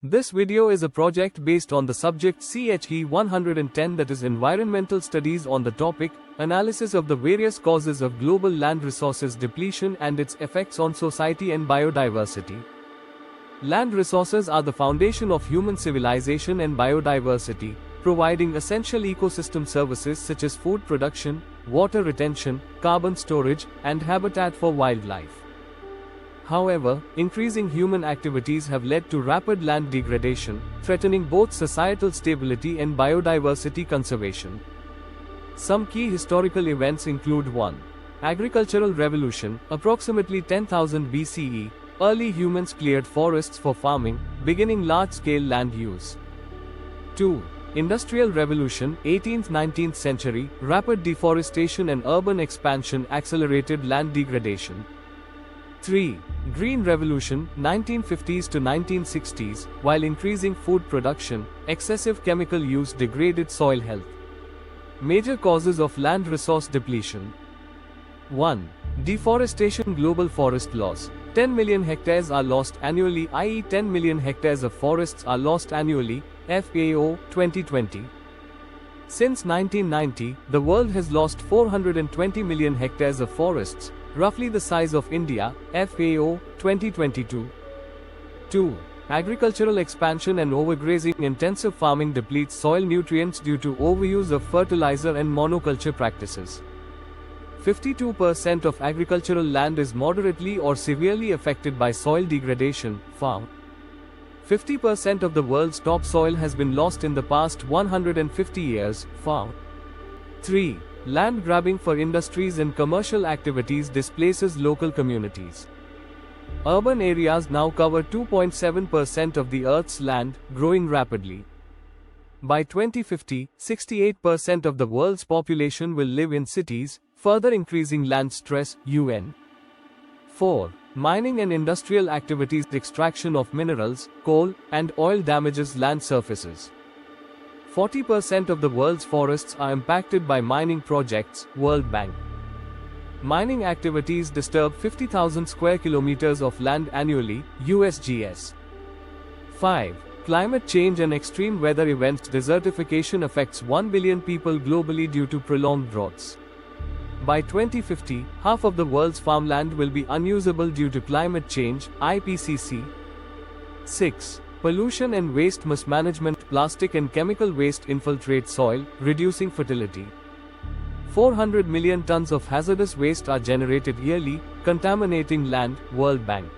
This video is a project based on the subject CHE 110, that is environmental studies on the topic, analysis of the various causes of global land resources depletion and its effects on society and biodiversity. Land resources are the foundation of human civilization and biodiversity, providing essential ecosystem services such as food production, water retention, carbon storage, and habitat for wildlife. However, increasing human activities have led to rapid land degradation, threatening both societal stability and biodiversity conservation. Some key historical events include 1. Agricultural Revolution, approximately 10,000 BCE, early humans cleared forests for farming, beginning large-scale land use. 2. Industrial Revolution, 18th-19th century, rapid deforestation and urban expansion accelerated land degradation. 3. Green Revolution, 1950s to 1960s, while increasing food production, excessive chemical use degraded soil health. Major causes of land resource depletion. 1. Deforestation. Global forest loss. 10 million hectares are lost annually, i.e. 10 million hectares of forests are lost annually, FAO, 2020. Since 1990, the world has lost 420 million hectares of forests, roughly the size of India, FAO, 2022. 2. Agricultural expansion and overgrazing. Intensive farming depletes soil nutrients due to overuse of fertilizer and monoculture practices. 52% of agricultural land is moderately or severely affected by soil degradation, FAO. 50% of the world's topsoil has been lost in the past 150 years, FAO. 3. Land grabbing for industries and commercial activities displaces local communities. Urban areas now cover 2.7% of the Earth's land, growing rapidly. By 2050, 68% of the world's population will live in cities, further increasing land stress, UN. 4. Mining and industrial activities. Extraction of minerals, coal, and oil damages land surfaces. 40% of the world's forests are impacted by mining projects, World Bank. Mining activities disturb 50,000 square kilometers of land annually, USGS. 5. Climate change and extreme weather events. Desertification affects 1 billion people globally due to prolonged droughts. By 2050, half of the world's farmland will be unusable due to climate change, IPCC. 6. Pollution and waste mismanagement. Plastic and chemical waste infiltrate soil, reducing fertility. 400 million tons of hazardous waste are generated yearly, contaminating land, World Bank.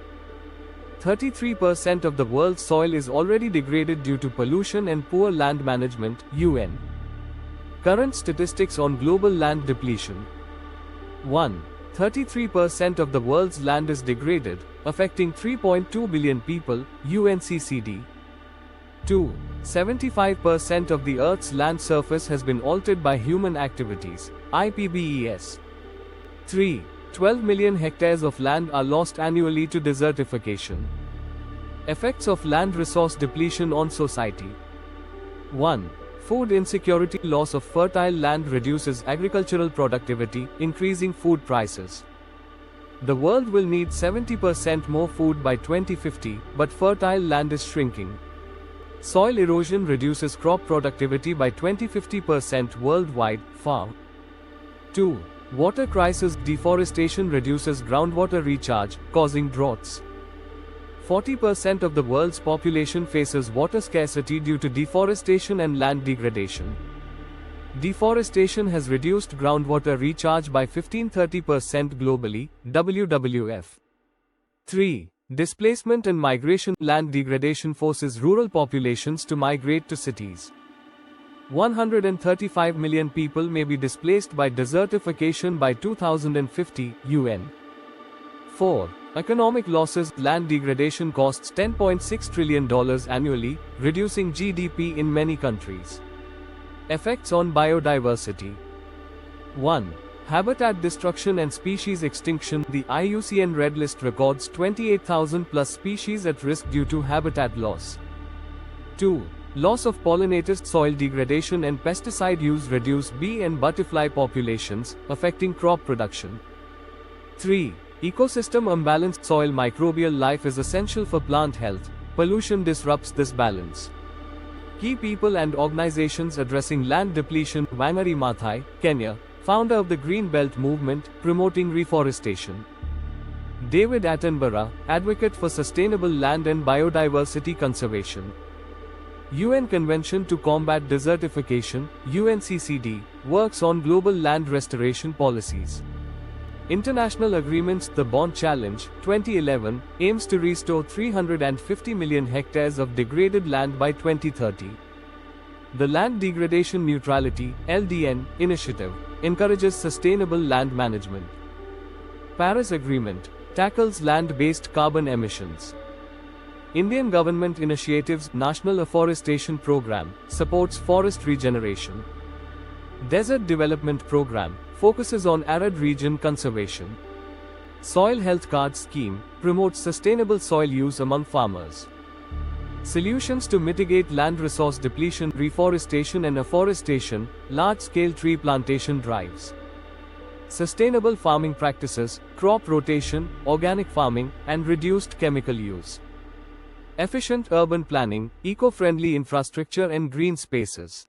33% of the world's soil is already degraded due to pollution and poor land management, UN. Current statistics on global land depletion. 1. 33% of the world's land is degraded, affecting 3.2 billion people, UNCCD. 2. 75% of the Earth's land surface has been altered by human activities, IPBES. 3. 12 million hectares of land are lost annually to desertification. Effects of land resource depletion on society. 1. Food insecurity. Loss of fertile land reduces agricultural productivity, increasing food prices. The world will need 70% more food by 2050, but fertile land is shrinking. Soil erosion reduces crop productivity by 20-50% worldwide, FAO. 2. Water crisis. Deforestation reduces groundwater recharge, causing droughts. 40% of the world's population faces water scarcity due to deforestation and land degradation. Deforestation has reduced groundwater recharge by 15-30% globally, WWF. 3. Displacement and migration. Land degradation forces rural populations to migrate to cities. 135 million people may be displaced by desertification by 2050, UN. 4. Economic losses. Land degradation costs $10.6 trillion annually, reducing GDP in many countries. Effects on biodiversity. 1. Habitat destruction and species extinction. The IUCN Red List records 28,000 plus species at risk due to habitat loss. 2. Loss of pollinators. Soil degradation and pesticide use reduce bee and butterfly populations, affecting crop production. 3. Ecosystem imbalance. Soil microbial life is essential for plant health, pollution disrupts this balance. Key people and organizations addressing land depletion. Wangari Maathai, Kenya, founder of the Green Belt movement, promoting reforestation. David Attenborough, advocate for sustainable land and biodiversity conservation. UN Convention to Combat Desertification, UNCCD, works on global land restoration policies. International agreements. The Bond Challenge, 2011, aims to restore 350 million hectares of degraded land by 2030. The Land Degradation Neutrality, LDN, initiative encourages sustainable land management. Paris Agreement tackles land-based carbon emissions. Indian government initiatives. National Afforestation Program supports forest regeneration. Desert Development Program focuses on arid region conservation. Soil Health Card Scheme promotes sustainable soil use among farmers. Solutions to mitigate land resource depletion. Reforestation and afforestation, large-scale tree plantation drives. Sustainable farming practices, crop rotation, organic farming, and reduced chemical use. Efficient urban planning, eco-friendly infrastructure and green spaces.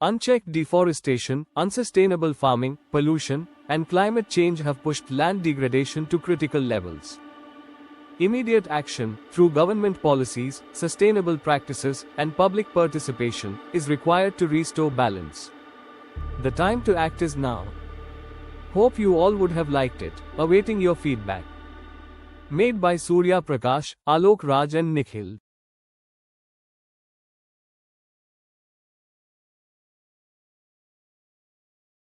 Unchecked deforestation, unsustainable farming, pollution, and climate change have pushed land degradation to critical levels. Immediate action, through government policies, sustainable practices, and public participation, is required to restore balance. The time to act is now. Hope you all would have liked it. Awaiting your feedback. Made by Surya Prakash, Alok Raj and Nikhil.